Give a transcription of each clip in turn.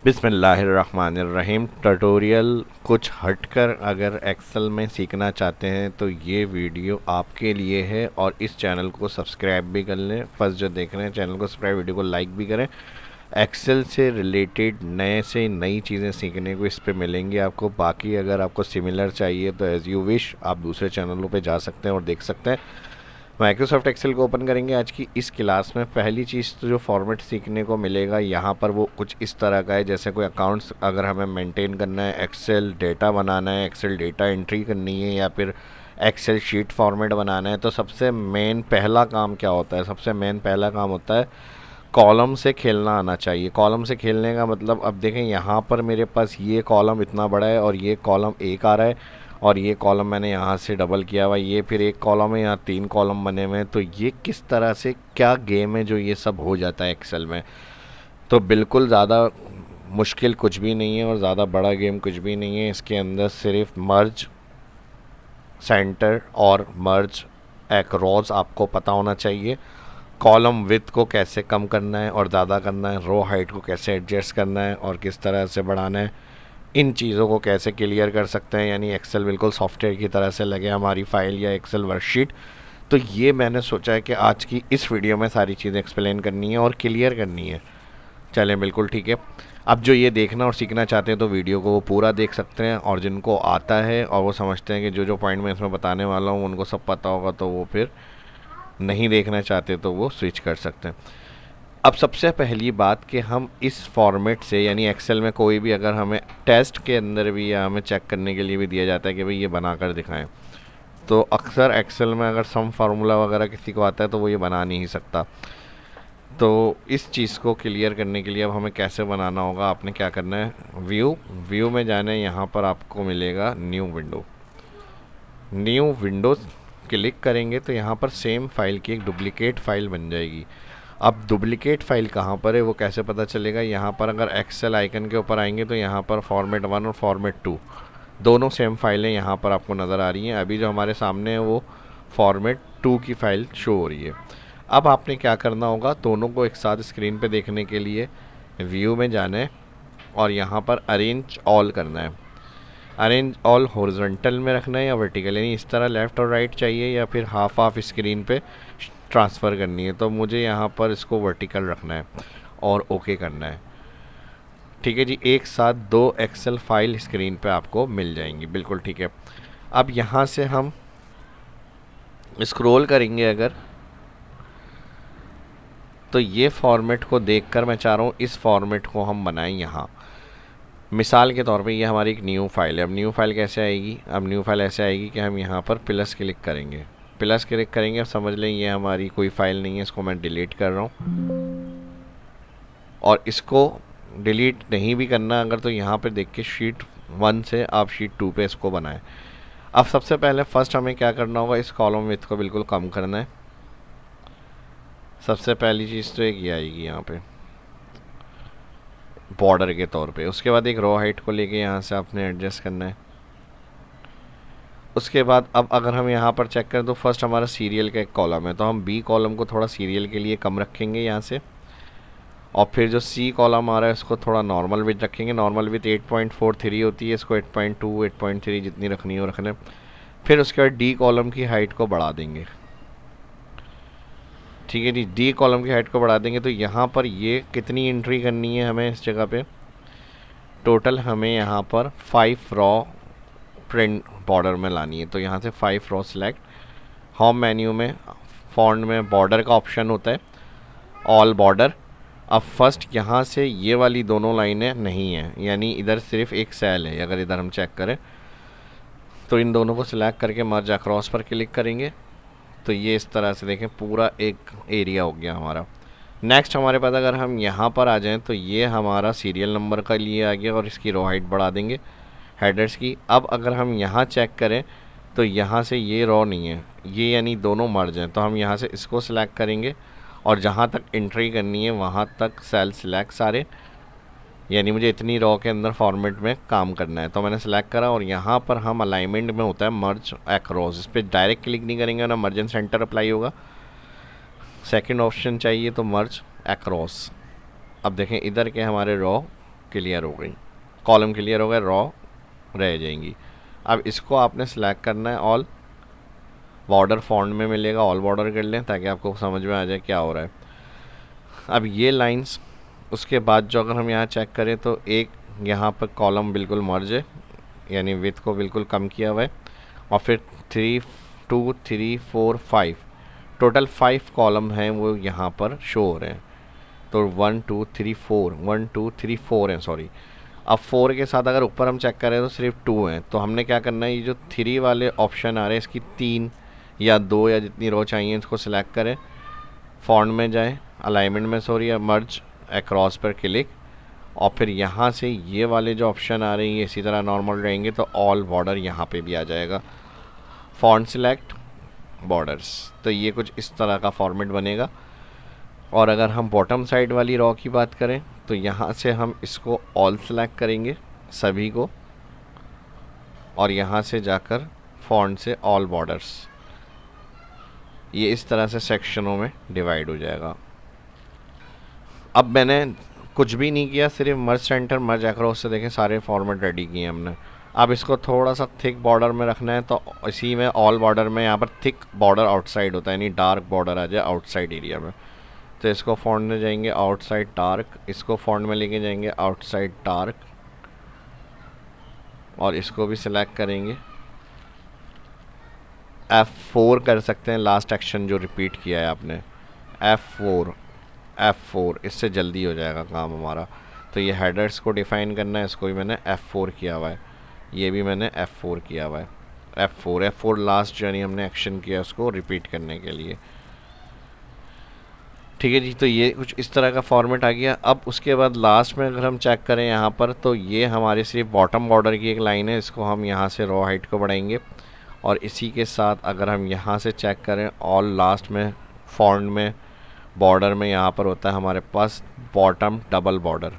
बिस्मिल्लाहिर्रहमानिर्रहीम। ट्यूटोरियल कुछ हटकर अगर एक्सेल में सीखना चाहते हैं तो ये वीडियो आपके लिए है, और इस चैनल को सब्सक्राइब भी कर लें। फर्स्ट जो देख रहे हैं चैनल को सब्सक्राइब, वीडियो को लाइक भी करें। एक्सेल से रिलेटेड नए से नई चीज़ें सीखने को इस पे मिलेंगी आपको। बाकी अगर आपको सिमिलर चाहिए तो एज़ यू विश आप दूसरे चैनलों पे जा सकते हैं और देख सकते हैं। माइक्रोसॉफ्ट एक्सेल को ओपन करेंगे। आज की इस क्लास में पहली चीज़ तो जो फॉर्मेट सीखने को मिलेगा यहाँ पर वो कुछ इस तरह का है, जैसे कोई अकाउंट्स अगर हमें मेंटेन करना है, एक्सेल डेटा बनाना है, एक्सेल डेटा एंट्री करनी है, या फिर एक्सेल शीट फॉर्मेट बनाना है, तो सबसे मेन पहला काम क्या होता है? सबसे मेन पहला काम होता है कॉलम से खेलना आना चाहिए। कॉलम से खेलने का मतलब, अब देखें यहाँ पर मेरे पास ये कॉलम इतना बड़ा है और ये कॉलम एक आ रहा है, और ये कॉलम मैंने यहाँ से डबल किया हुआ, ये फिर एक कॉलम है, यहाँ तीन कॉलम बने हुए हैं। तो ये किस तरह से क्या गेम है जो ये सब हो जाता है एक्सेल में? तो बिल्कुल ज़्यादा मुश्किल कुछ भी नहीं है और ज़्यादा बड़ा गेम कुछ भी नहीं है। इसके अंदर सिर्फ मर्ज सेंटर और मर्ज एक्रॉस आपको पता होना चाहिए। कॉलम विथ को कैसे कम करना है और ज़्यादा करना है, रो हाइट को कैसे एडजस्ट करना है और किस तरह से बढ़ाना है, इन चीज़ों को कैसे क्लियर कर सकते हैं। यानी एक्सेल बिल्कुल सॉफ्टवेयर की तरह से लगे हमारी फाइल या एक्सेल वर्कशीट। तो ये मैंने सोचा है कि आज की इस वीडियो में सारी चीज़ें एक्सप्लेन करनी है और क्लियर करनी है। चलें, बिल्कुल ठीक है। अब जो ये देखना और सीखना चाहते हैं तो वीडियो को वो पूरा देख सकते हैं, और जिनको आता है और वो समझते हैं कि जो जो पॉइंट मैं इसमें बताने वाला हूँ उनको सब पता होगा, तो वो फिर नहीं देखना चाहते तो वो स्विच कर सकते हैं। अब सबसे पहली बात कि हम इस फॉर्मेट से, यानी एक्सेल में कोई भी अगर हमें टेस्ट के अंदर भी या हमें चेक करने के लिए भी दिया जाता है कि भाई ये बना कर दिखाएं, तो अक्सर एक्सेल में अगर सम फार्मूला वगैरह किसी को आता है तो वो ये बना नहीं सकता। तो इस चीज़ को क्लियर करने के लिए अब हमें कैसे बनाना होगा, आपने क्या करना है, व्यू में जाना है। यहाँ पर आपको मिलेगा न्यू विंडो क्लिक करेंगे तो यहाँ पर सेम फाइल की एक डुप्लीकेट फाइल बन जाएगी। अब डुप्लीकेट फाइल कहाँ पर है वो कैसे पता चलेगा? यहाँ पर अगर एक्सेल आइकन के ऊपर आएंगे तो यहाँ पर फॉर्मेट 1 और फॉर्मेट 2 दोनों सेम फाइलें यहाँ पर आपको नज़र आ रही हैं। अभी जो हमारे सामने है वो फॉर्मेट 2 की फ़ाइल शो हो रही है। अब आपने क्या करना होगा, दोनों को एक साथ स्क्रीन पे देखने के लिए व्यू में जाना है और यहाँ पर अरेंज ऑल करना है। अरेंज ऑल हॉरिजॉन्टल में रखना है या वर्टिकल, यानी इस तरह लेफ़्ट और राइट चाहिए या फिर हाफ हाफ स्क्रीन पे ट्रांसफ़र करनी है। तो मुझे यहाँ पर इसको वर्टिकल रखना है और ओके करना है। ठीक है जी, एक साथ दो एक्सेल फाइल स्क्रीन पे आपको मिल जाएंगी, बिल्कुल ठीक है। अब यहाँ से हम स्क्रॉल करेंगे अगर, तो ये फॉर्मेट को देखकर मैं चाह रहा हूँ इस फॉर्मेट को हम बनाएं यहाँ। मिसाल के तौर पे ये हमारी एक न्यू फाइल है। अब न्यू फाइल कैसे आएगी? अब न्यू फाइल ऐसे आएगी कि हम यहाँ पर प्लस क्लिक करेंगे, प्लस क्लिक करेंगे। अब समझ लें ये हमारी कोई फाइल नहीं है, इसको मैं डिलीट कर रहा हूँ। और इसको डिलीट नहीं भी करना अगर, तो यहाँ पे देख के शीट 1 से आप शीट 2 पे इसको बनाएं। अब सबसे पहले फर्स्ट हमें क्या करना होगा, इस कॉलम विड्थ को बिल्कुल कम करना है। सबसे पहली चीज़ तो एक ये आएगी यहाँ पे बॉर्डर के तौर पे। उसके बाद एक रो हाइट को लेके यहाँ से आपने एडजस्ट करना है। उसके बाद अब अगर हम यहाँ पर चेक करें तो फर्स्ट हमारा सीरियल का एक कॉलम है, तो हम बी कॉलम को थोड़ा सीरियल के लिए कम रखेंगे यहाँ से। और फिर जो सी कॉलम आ रहा है उसको थोड़ा नॉर्मल विथ रखेंगे। नॉर्मल विथ 8.43 होती है, इसको 8.2 8.3 जितनी रखनी हो रखने। फिर उसके बाद डी कॉलम की हाइट को बढ़ा देंगे। ठीक है जी, डी कॉलम की हाइट को बढ़ा देंगे। तो यहाँ पर ये कितनी एंट्री करनी है हमें इस जगह पे? टोटल हमें यहाँ पर 5 रॉ प्रिंट बॉर्डर में लानी है। तो यहाँ से 5 रॉ सिलेक्ट। होम मेन्यू में फॉन्ट में बॉर्डर का ऑप्शन होता है, ऑल बॉर्डर। अब फर्स्ट यहाँ से ये वाली दोनों लाइनें नहीं हैं, यानी इधर सिर्फ एक सेल है। अगर इधर हम चेक करें तो इन दोनों को सिलेक्ट करके मर्ज अक्रॉस पर क्लिक करेंगे तो ये इस तरह से देखें पूरा एक एरिया हो गया हमारा। नेक्स्ट हमारे पास अगर हम यहाँ पर आ जाएं तो ये हमारा सीरियल नंबर का लिए आ गया और इसकी रो हाइट बढ़ा देंगे हेडर्स की। अब अगर हम यहाँ चेक करें तो यहाँ से ये रो नहीं है, ये यानी दोनों मर्ज हैं। तो हम यहाँ से इसको सिलेक्ट करेंगे और जहाँ तक एंट्री करनी है वहाँ तक सेल सिलेक्ट सारे, यानी मुझे इतनी रो के अंदर फॉर्मेट में काम करना है। तो मैंने सेलेक्ट करा और यहाँ पर हम अलाइनमेंट में होता है मर्ज एक्रॉस, इस पर डायरेक्ट क्लिक नहीं करेंगे ना, मर्ज एंड सेंटर अप्लाई होगा। सेकंड ऑप्शन चाहिए तो मर्ज एक्रॉस। अब देखें इधर के हमारे रो क्लियर हो गई, कॉलम क्लियर हो गए, रॉ रह जाएंगी। अब इसको आपने सेलेक्ट करना है ऑल, बॉर्डर फॉन्ट में मिलेगा, ऑल बॉर्डर कर लें ताकि आपको समझ में आ जाए क्या हो रहा है। अब ये लाइंस, उसके बाद जो अगर हम यहाँ चेक करें तो एक यहाँ पर कॉलम बिल्कुल मर्ज है, यानी विथ को बिल्कुल कम किया हुआ है, और फिर 3 2 3 4 5 टोटल 5 कॉलम हैं वो यहाँ पर शो हो रहे हैं। तो 1 2 3 4 1 2 3 4 हैं, सॉरी। अब 4 के साथ अगर ऊपर हम चेक करें तो सिर्फ 2 हैं। तो हमने क्या करना है, ये जो 3 वाले ऑप्शन आ रहे हैं इसकी 3 या 2 या जितनी रो चाहिए इसको सिलेक्ट करें, फॉन्ट में जाएं, अलाइनमेंट में सॉरी, या मर्ज अक्रॉस पर क्लिक, और फिर यहाँ से ये वाले जो ऑप्शन आ रहे हैं ये इसी तरह नॉर्मल रहेंगे तो ऑल बॉर्डर यहाँ पे भी आ जाएगा, फॉन्ट सिलेक्ट बॉर्डर्स। तो ये कुछ इस तरह का फॉर्मेट बनेगा। और अगर हम बॉटम साइड वाली रॉ की बात करें तो यहाँ से हम इसको ऑल सेलेक्ट करेंगे सभी को, और यहाँ से जाकर फॉन्ट से ऑल बॉर्डर्स, ये इस तरह से सेक्शनों में डिवाइड हो जाएगा। अब मैंने कुछ भी नहीं किया, सिर्फ मर्ज सेंटर मर्ज अक्रॉस से देखें सारे फॉर्मेट रेडी किए हमने। अब इसको थोड़ा सा थिक बॉर्डर में रखना है तो इसी में ऑल बॉर्डर में यहाँ पर थिक बॉर्डर आउटसाइड होता है, यानी डार्क बॉर्डर आ जाए आउटसाइड एरिया में। तो इसको फॉन्ट में जाएंगे आउटसाइड डार्क, इसको फॉन्ट में लेके जाएंगे आउटसाइड डार्क, और इसको भी सिलेक्ट करेंगे, F4 कर सकते हैं, लास्ट एक्शन जो रिपीट किया है आपने, F4, इससे जल्दी हो जाएगा काम हमारा। तो ये हेडर्स को डिफ़ाइन करना है, इसको भी मैंने F4 किया हुआ है, ये भी मैंने F4 किया हुआ है, F4 लास्ट जो यानी हमने एक्शन किया उसको रिपीट करने के लिए। ठीक है जी, तो ये कुछ इस तरह का फॉर्मेट आ गया। अब उसके बाद लास्ट में अगर हम चेक करें यहाँ पर तो ये हमारी सिर्फ बॉटम बॉर्डर की एक लाइन है, इसको हम यहाँ से रॉ हाइट को बढ़ाएंगे, और इसी के साथ अगर हम यहाँ से चेक करें ऑल लास्ट में फॉन्ट में बॉर्डर में यहाँ पर होता है हमारे पास बॉटम डबल बॉर्डर।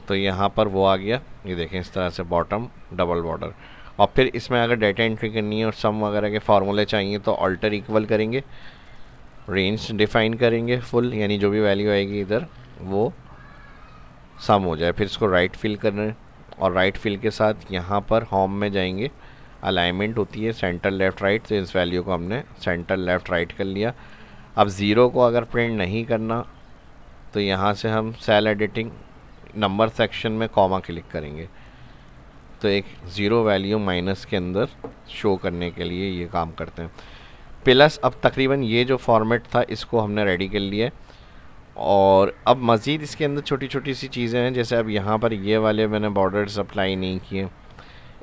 तो यहाँ पर वो आ गया, ये देखें इस तरह से बॉटम डबल बॉर्डर। और फिर इसमें अगर डेटा एंट्री करनी है और सम वगैरह के फार्मूले चाहिए तो अल्टर इक्वल करेंगे, रेंज डिफाइन करेंगे फुल, यानी जो भी वैल्यू आएगी इधर वो सम हो जाए। फिर इसको राइट फिल करना है, और राइट फिल के साथ यहाँ पर होम में जाएंगे, अलाइनमेंट होती है सेंटर लेफ़्ट राइट, तो इस वैल्यू को हमने सेंटर लेफ़्ट राइट कर लिया। अब ज़ीरो को अगर प्रिंट नहीं करना तो यहाँ से हम सेल एडिटिंग नंबर सेक्शन में कॉमा क्लिक करेंगे, तो एक ज़ीरो वैल्यू माइनस के अंदर शो करने के लिए ये काम करते हैं। प्लस अब तकरीबन ये जो फॉर्मेट था इसको हमने रेडी कर लिया, और अब मज़ीद इसके अंदर छोटी छोटी सी चीज़ें हैं, जैसे अब यहाँ पर ये वाले मैंने बॉर्डर्स अप्लाई नहीं किए,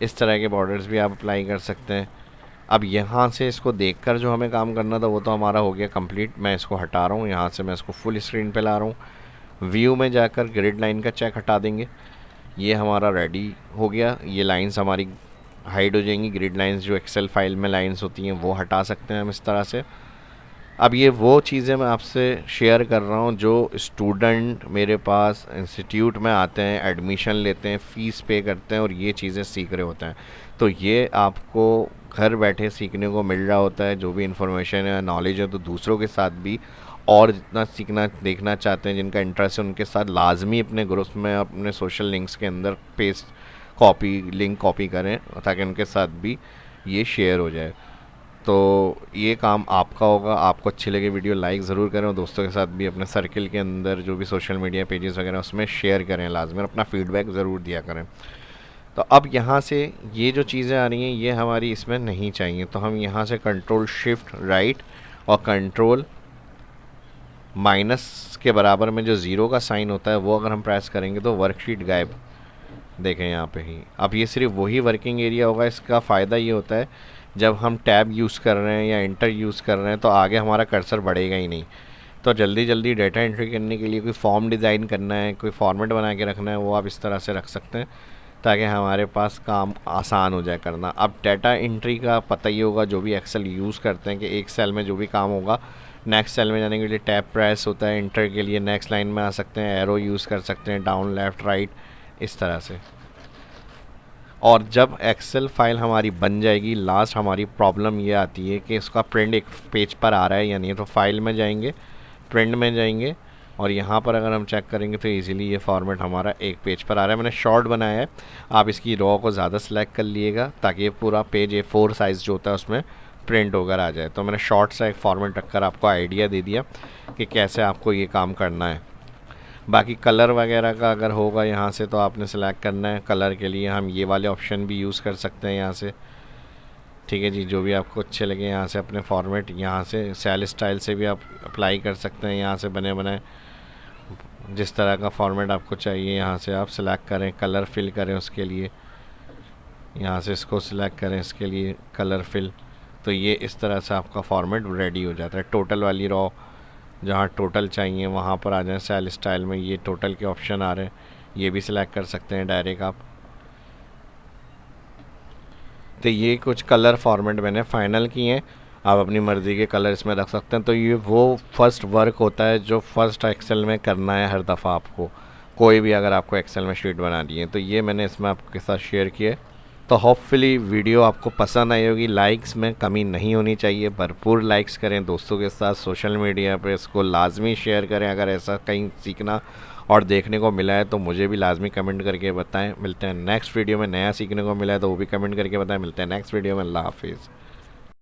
इस तरह के बॉर्डर्स भी आप अप्लाई कर सकते हैं। अब यहाँ से इसको देखकर जो हमें काम करना था वो तो हमारा हो गया कंप्लीट। मैं इसको हटा रहा हूँ, यहाँ से मैं इसको फुल स्क्रीन पे ला रहा हूँ। व्यू में जाकर ग्रिड लाइन का चेक हटा देंगे, ये हमारा रेडी हो गया। ये लाइंस हमारी हाइड हो जाएंगी, ग्रिड लाइंस जो एक्सेल फाइल में लाइंस होती हैं वो हटा सकते हैं हम इस तरह से। अब ये वो चीज़ें मैं आपसे शेयर कर रहा हूँ जो स्टूडेंट मेरे पास इंस्टीट्यूट में आते हैं, एडमिशन लेते हैं, फ़ीस पे करते हैं और ये चीज़ें सीख रहे होते हैं। तो ये आपको घर बैठे सीखने को मिल रहा होता है, जो भी इन्फॉर्मेशन है नॉलेज है, तो दूसरों के साथ भी और जितना सीखना देखना चाहते हैं, जिनका इंटरेस्ट है, उनके साथ लाजमी अपने ग्रुप्स में अपने सोशल लिंक्स के अंदर पेस्ट लिंक कॉपी करें ताकि उनके साथ भी ये शेयर हो जाए। तो ये काम आपका होगा। आपको अच्छी लगे वीडियो लाइक ज़रूर करें, और दोस्तों के साथ भी अपने सर्किल के अंदर जो भी सोशल मीडिया पेजेस वगैरह उसमें शेयर करें लाजमी, और अपना फीडबैक ज़रूर दिया करें। तो अब यहाँ से ये जो चीज़ें आ रही हैं ये हमारी इसमें नहीं चाहिए, तो हम यहाँ से कंट्रोल शिफ्ट राइट और कंट्रोल माइनस के बराबर में जो ज़ीरो का साइन होता है वो अगर हम प्रेस करेंगे तो वर्कशीट गायब, देखें यहाँ पे ही। अब ये सिर्फ वही वर्किंग एरिया होगा। इसका फ़ायदा ये होता है जब हम टैब यूज़ कर रहे हैं या इंटर यूज़ कर रहे हैं तो आगे हमारा कर्सर बढ़ेगा ही नहीं। तो जल्दी जल्दी डेटा एंट्री करने के लिए कोई फॉर्म डिज़ाइन करना है, कोई फॉर्मेट बना के रखना है, वो आप इस तरह से रख सकते हैं ताकि हमारे पास काम आसान हो जाए करना। अब डेटा एंट्री का पता ही होगा, जो भी एक्सेल यूज़ करते हैं, कि एक सेल में जो भी काम होगा नेक्स्ट सेल में जाने के लिए टैब प्रेस होता है, इंटर के लिए नेक्स्ट लाइन में आ सकते हैं, एरो यूज़ कर सकते हैं, डाउन लेफ़्ट राइट इस तरह से। और जब एक्सेल फाइल हमारी बन जाएगी, लास्ट हमारी प्रॉब्लम ये आती है कि इसका प्रिंट एक पेज पर आ रहा है या नहीं। तो फाइल में जाएंगे, प्रिंट में जाएंगे और यहाँ पर अगर हम चेक करेंगे तो इजीली ये फॉर्मेट हमारा एक पेज पर आ रहा है। मैंने शॉर्ट बनाया है, आप इसकी रॉ को ज़्यादा सेलेक्ट कर लिएगा ताकि ये पूरा पेज A4 साइज़ जो होता है उसमें प्रिंट होकर आ जाए। तो मैंने शॉर्ट सा एक फॉर्मेट रखकर आपको आइडिया दे दिया कि कैसे आपको ये काम करना है। बाकी कलर वगैरह का अगर होगा यहाँ से तो आपने सेलेक्ट करना है। कलर के लिए हम ये वाले ऑप्शन भी यूज़ कर सकते हैं यहाँ से, ठीक है जी। जो भी आपको अच्छे लगे यहाँ से अपने फॉर्मेट, यहाँ से सेल स्टाइल से भी आप अप्लाई कर सकते हैं। यहाँ से बने बनाए जिस तरह का फॉर्मेट आपको चाहिए यहाँ से आप सिलेक्ट करें, कलर फिल करें उसके लिए, यहाँ से इसको सिलेक्ट करें इसके लिए कलर फिल। तो ये इस तरह से आपका फॉर्मेट रेडी हो जाता है। टोटल वाली रॉ जहाँ टोटल चाहिए वहाँ पर आ जाए। सेल स्टाइल में ये टोटल के ऑप्शन आ रहे हैं, ये भी सिलेक्ट कर सकते हैं डायरेक्ट आप। तो ये कुछ कलर फॉर्मेट मैंने फ़ाइनल किए हैं, आप अपनी मर्ज़ी के कलर इसमें रख सकते हैं। तो ये वो फर्स्ट वर्क होता है जो फर्स्ट एक्सेल में करना है हर दफ़ा आपको, कोई भी अगर आपको एक्सेल में शीट बनानी है। तो ये मैंने इसमें आपके साथ शेयर किए। तो होपफुली वीडियो आपको पसंद आई होगी। लाइक्स में कमी नहीं होनी चाहिए, भरपूर लाइक्स करें, दोस्तों के साथ सोशल मीडिया पे इसको लाजमी शेयर करें। अगर ऐसा कहीं सीखना और देखने को मिला है तो मुझे भी लाजमी कमेंट करके बताएं। मिलते हैं नेक्स्ट वीडियो में। नया सीखने को मिला है तो वो भी कमेंट करके बताएं। मिलते हैं नेक्स्ट वीडियो में। अल्लाह हाफिज़।